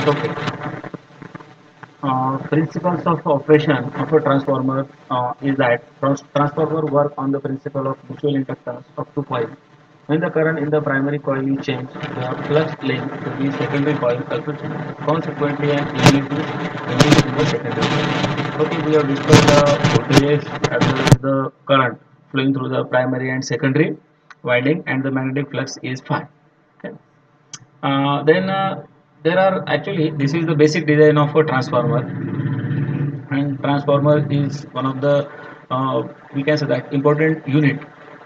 Okay. Principles of operation of a transformer is that transformer work on the principle of mutual inductance of two coils. When the current in the primary coil is changed, the flux length to the secondary coil also changes. Consequently, an EMF is induced in the secondary coil. Okay, we have discussed the voltages as well as the current flowing through the primary and secondary winding, and the magnetic flux is phi. Okay. Then there are actually this is the basic design of a transformer, and transformer is one of the we can say that important unit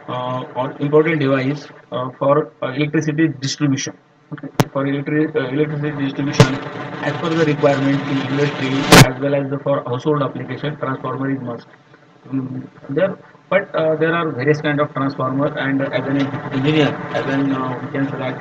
or important device for electricity distribution. Okay. For electricity distribution, as per the requirement in industry as well as for household application, transformer is must. There, but there are various kind of transformer, and as an engineer, as an we can say that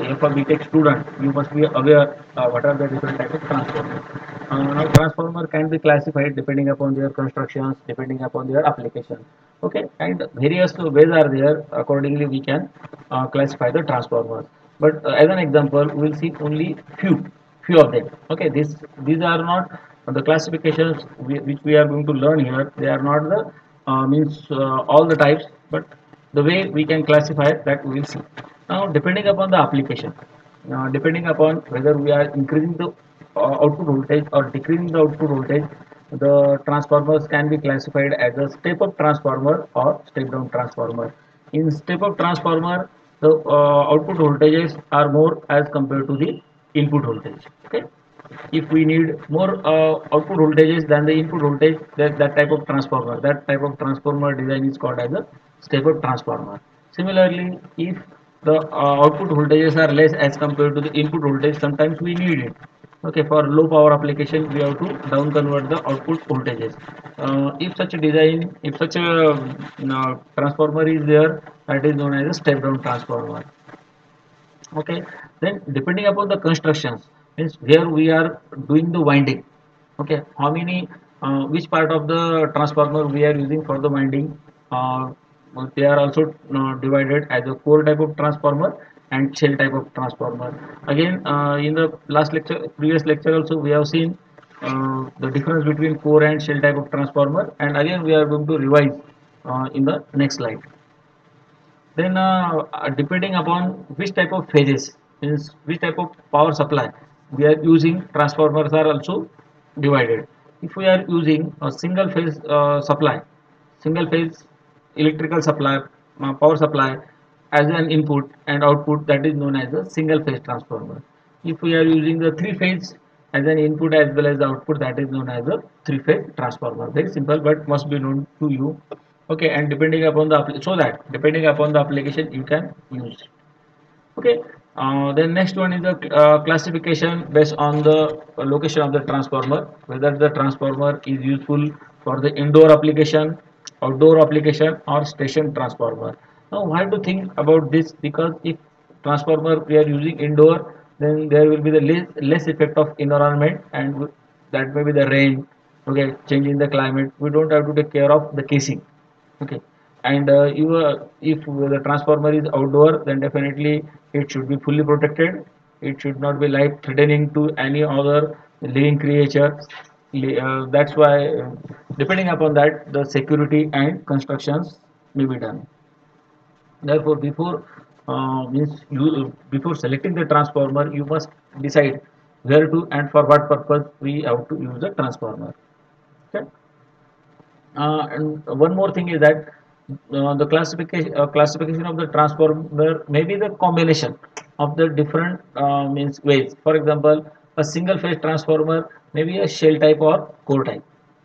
if a BTech student, you must be aware what are the different type of transformer. Now, transformer can be classified depending upon their constructions, depending upon their application. Okay, and various ways are there. Accordingly, we can classify the transformers. But as an example, we will see only few of them. Okay, these are not the classifications which we are going to learn here. They are not the means all the types, but the way we can classify that we will see. Now, depending upon the application, depending upon whether we are increasing the output voltage or decreasing the output voltage, the transformers can be classified as a step up transformer or step down transformer. In step up transformer, the output voltages are more as compared to the input voltage. Okay, if we need more output voltages than the input voltage, that type of transformer, that type of transformer design is called as a step up transformer. Similarly, if the output voltages are less as compared to the input voltage, sometimes we need it. Okay, for low power application, we have to down convert the output voltages. If such a design, if such a transformer is there, that is known as a step down transformer. Okay, then depending upon the constructions, means where we are doing the winding. Okay, how many which part of the transformer we are using for the winding. They are also divided as a core type of transformer and shell type of transformer. Again, in the last lecture, previous lecture also, we have seen the difference between core and shell type of transformer, and again we are going to revise in the next slide. Then depending upon which type of phases, means which type of power supply we are using, transformers are also divided. If we are using a single phase supply, single phase electrical supply, power supply as an input and output, that is known as a single phase transformer. If we are using the three phase as an input as well as the output, that is known as a three phase transformer. Very simple, but must be known to you. Okay, and depending upon the so that depending upon the application you can use. Okay, then next one is the classification based on the location of the transformer, whether the transformer is useful for the indoor application, outdoor application, or station transformer. Now, why to think about this? Because if transformer we are using indoor, then there will be the less effect of environment, and that may be the rain. Okay, changing the climate, we don't have to take care of the casing. Okay, and if the transformer is outdoor, then definitely it should be fully protected. It should not be life threatening to any other living creature. That's why, depending upon that, the security and constructions may be done. Therefore, before selecting the transformer, you must decide where to and for what purpose we have to use the transformer. Okay. And one more thing is that classification of the transformer may be the combination of the different means ways. For example, a single phase transformer may be a shell type or core type.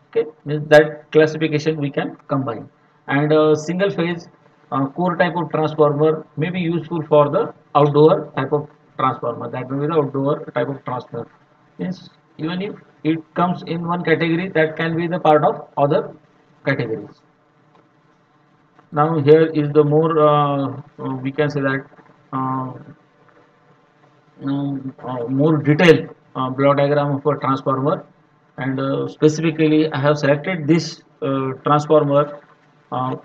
Okay, means that classification we can combine. And a single phase core type of transformer may be useful for the outdoor type of transformer. That may be the outdoor type of transformer. Means even if it comes in one category, that can be the part of other categories. Now here is the more we can say that uh, more detailed block diagram of a transformer, and specifically I have selected this transformer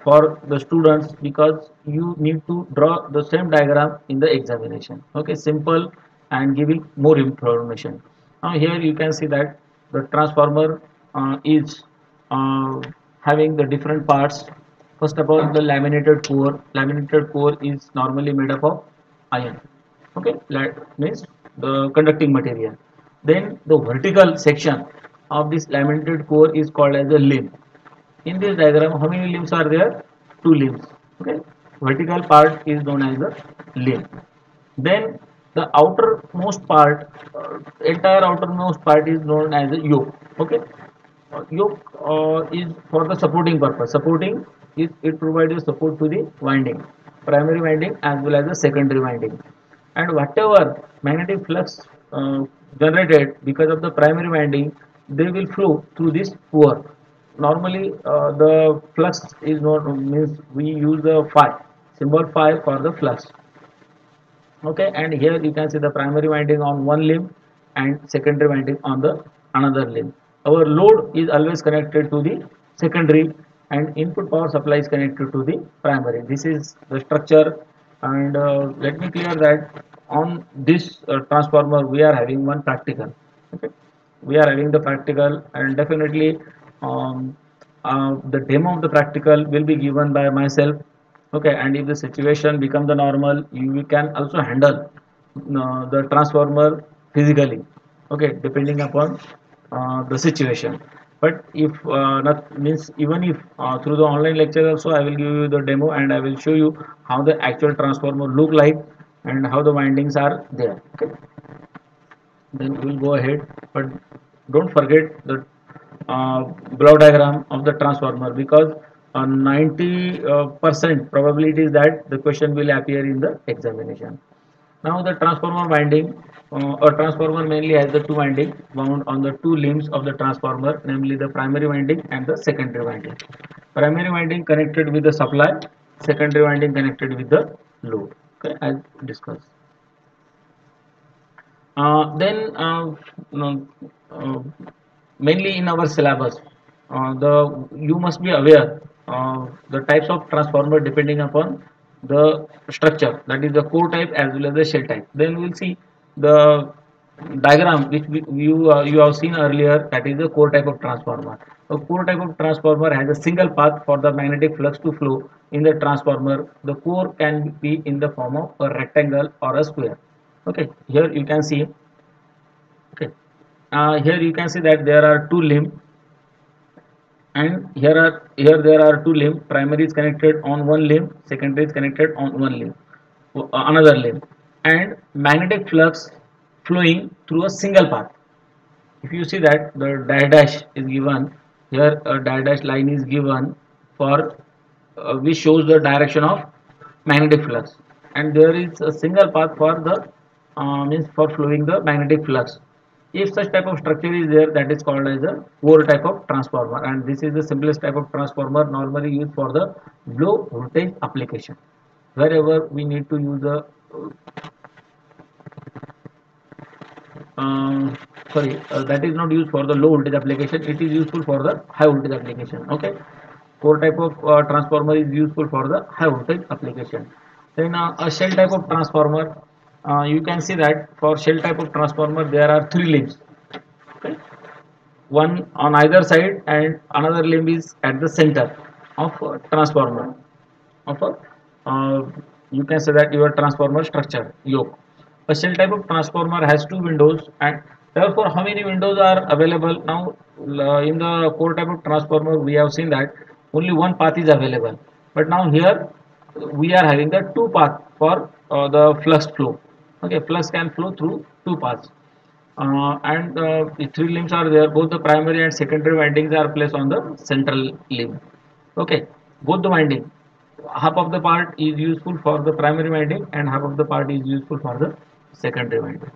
for the students because you need to draw the same diagram in the examination. Okay, simple and giving more information. Now here you can see that the transformer is uh, having the different parts. First of all, the laminated core. Laminated core is normally made up of iron. Okay, that means the conducting material. Then the vertical section of this laminated core is called as a limb. In this diagram, how many limbs are there? Two limbs. Okay, vertical part is known as the limb. Then the outermost part, entire outermost part is known as a yoke. Okay, yoke is for the supporting purpose. Supporting is it provides you support to the winding, primary winding as well as the secondary winding. And whatever magnetic flux generated because of the primary winding, they will flow through this core. Normally, the flux is not means we use the phi symbol phi for the flux. Okay, and here you can see the primary winding on one limb and secondary winding on the another limb. Our load is always connected to the secondary and input power supply is connected to the primary. This is the structure, and let me clear that on this transformer we are having one practical. Okay, we are having the practical, and definitely um, the demo of the practical will be given by myself. Okay, and if the situation become the normal, you can also handle the transformer physically. Okay, depending upon the situation. But if not means, even if through the online lecture also I will give you the demo and I will show you how the actual transformer look like and how the windings are there. Okay, then we'll go ahead, but don't forget the block diagram of the transformer, because 90% probability is that the question will appear in the examination. Now the transformer winding, a transformer mainly has the two winding wound on the two limbs of the transformer, namely the primary winding and the secondary winding. Primary winding connected with the supply, secondary winding connected with the load. Okay, as discussed. Then no, uh, mainly in our syllabus, the you must be aware the types of transformer depending upon the structure, that is the core type as well as the shell type. Then we'll see the diagram which you have seen earlier, that is the core type of transformer. A core type of transformer has a single path for the magnetic flux to flow in the transformer. The core can be in the form of a rectangle or a square. Okay, here you can see. Okay, here you can see that there are two limb, and here there are two limb. Primary is connected on one limb, secondary is connected on one limb, another limb, and magnetic flux flowing through a single path. If you see that the dash is given here, a dash line is given for which shows the direction of magnetic flux, and there is a single path for the means for flowing the magnetic flux. If such type of structure is there, that is called as a core type of transformer, and this is the simplest type of transformer normally used for the low voltage application. Wherever we need to use the um, that is not used for the low voltage application, it is useful for the high voltage application. Okay, core type of transformer is useful for the high voltage application. Then a shell type of transformer, you can see that for shell type of transformer there are three limbs. Okay, one on either side and another limb is at the center of transformer of a you can say that your transformer structure yoke. A shell type of transformer has two windows, and therefore how many windows are available now? In the core type of transformer we have seen that only one path is available, but now here we are having the two path for the flux flow. Okay, flux can flow through two paths, and the three limbs are there. Both the primary and secondary windings are placed on the central limb. Okay, both the winding, half of the part is useful for the primary winding and half of the part is useful for the secondary winding.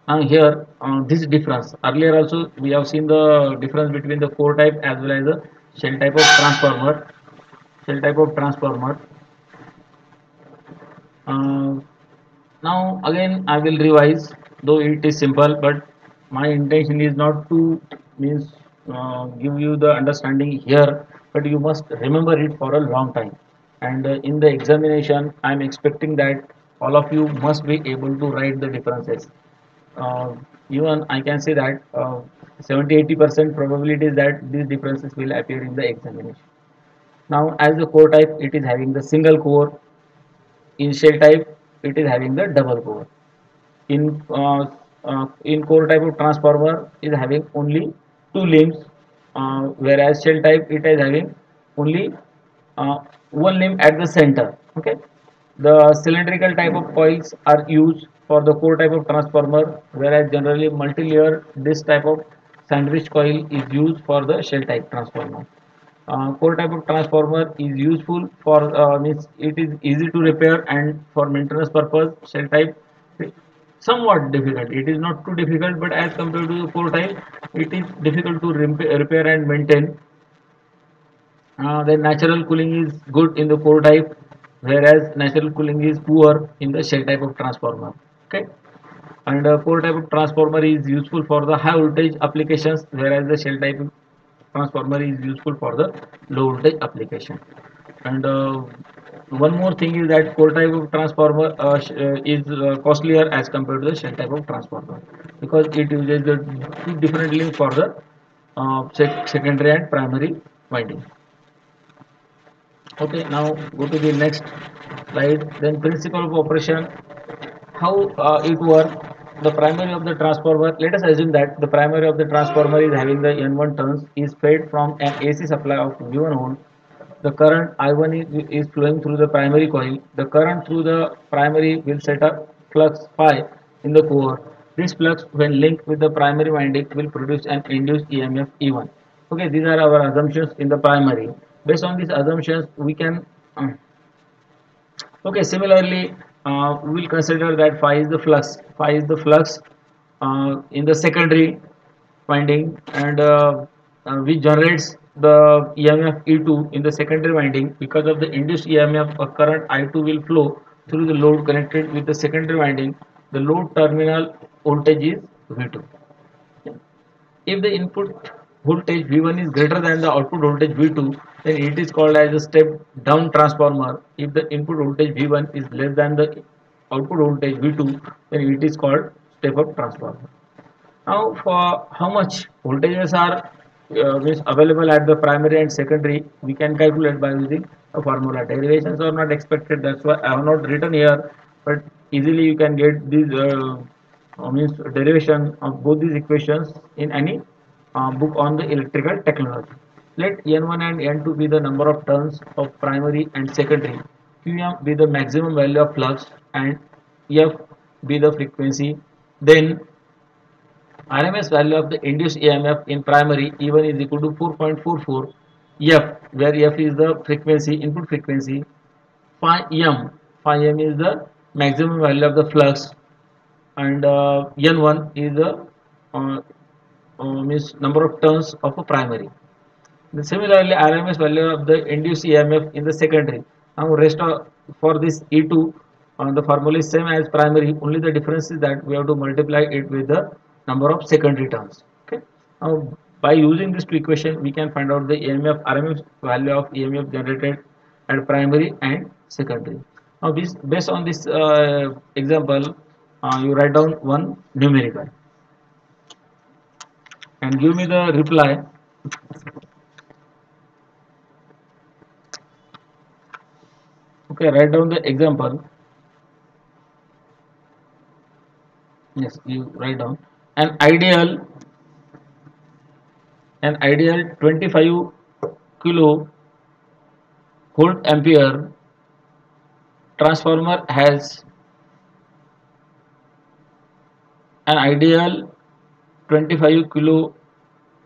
Now here this difference, earlier also we have seen the difference between the core type as well as the shell type of transformer. Shell type of transformer. uh, Now again I will revise, though it is simple, but my intention is not to means give you the understanding here, but you must remember it for a long time. And in the examination, I am expecting that all of you must be able to write the differences. uh, Even I can say that 70-80% probability is that these differences will appear in the examination. Now, as the core type, it is having the single core. In shell type, it is having the double core. In core type of transformer is having only two limbs, whereas shell type it is having only uh, one limb at the center. Okay, the cylindrical type of coils are used for the core type of transformer, whereas generally multi-layer this type of sandwich coil is used for the shell type transformer. Core type of transformer is useful for means it is easy to repair and for maintenance purpose. Shell type somewhat difficult. It is not too difficult, but as compared to the core type, it is difficult to repair and maintain. The natural cooling is good in the core type, whereas natural cooling is poor in the shell type of transformer. Okay, and core type of transformer is useful for the high voltage applications, whereas the shell type transformer is useful for the low voltage application. And one more thing is that core type of transformer is costlier as compared to the shell type of transformer, because it uses the two different links for the secondary and primary winding. Okay, now go to the next slide. Then principle of operation, how it works. The primary of the transformer, let us assume that the primary of the transformer is having the N1 turns, is fed from an AC supply of V1 volt. The current I1 is flowing through the primary coil. The current through the primary will set up flux phi in the core. This flux, when linked with the primary winding, will produce an induced EMF E1. Okay, these are our assumptions in the primary. Based on these assumptions, we can okay, similarly, we will consider that phi is the flux. Phi is the flux in the secondary winding, and which generates the EMF E2 in the secondary winding. Because of the induced EMF, a current I2 will flow through the load connected with the secondary winding. The load terminal voltage is V2. If the input voltage V1 is greater than the output voltage V2, then it is called as a step down transformer. If the input voltage V1 is less than the output voltage V2, then it is called step up transformer. Now, for how much voltages are means available at the primary and secondary, we can calculate by using a formula. Derivations are not expected, that's why I have not written here, but easily you can get these means derivation of both these equations in any book on the electrical technology. Let N1 and N2 be the number of turns of primary and secondary, Qm be the maximum value of flux, and F be the frequency. Then RMS value of the induced EMF in primary E1 is equal to 4.44 F, where F is the frequency, input frequency. Phi M, phi M is the maximum value of the flux, and N1 is the uh, means number of turns of a primary. Similarly, RMS value of the induced EMF in the secondary. Now, rest of, for this E2, the formula is same as primary. Only the difference is that we have to multiply it with the number of secondary turns. Okay. Now, by using this two equation, we can find out the EMF RMS value of EMF generated at primary and secondary. Now, this based on this example, you write down one numerical and give me the reply. Okay, write down the example. Yes, you write down an ideal 25 kilo volt ampere transformer has an ideal 25 kilo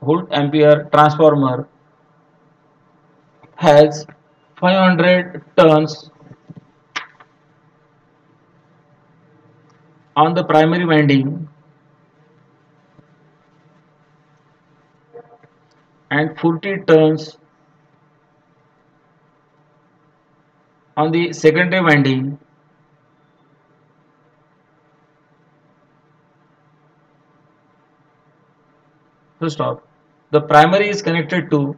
volt ampere transformer has 500 turns on the primary winding and 40 turns on the secondary winding. So stop. The primary is connected to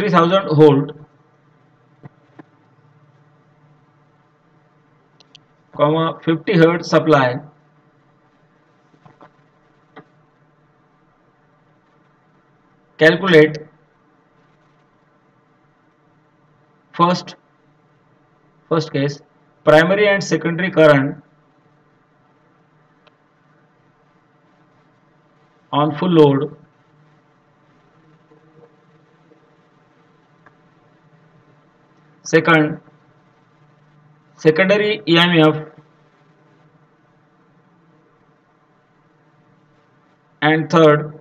3000 volt, comma 50 hertz supply, calculate first first case primary and secondary current on full load. Second, secondary EMF. And third,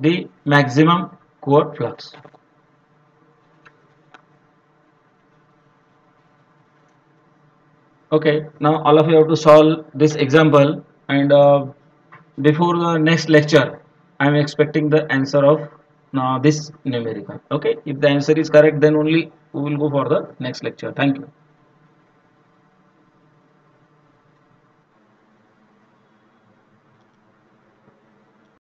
the maximum core flux. Okay, now all of you have to solve this example, and before the next lecture I am expecting the answer of this numerical. Okay, if the answer is correct, then only we will go for the next lecture. Thank you.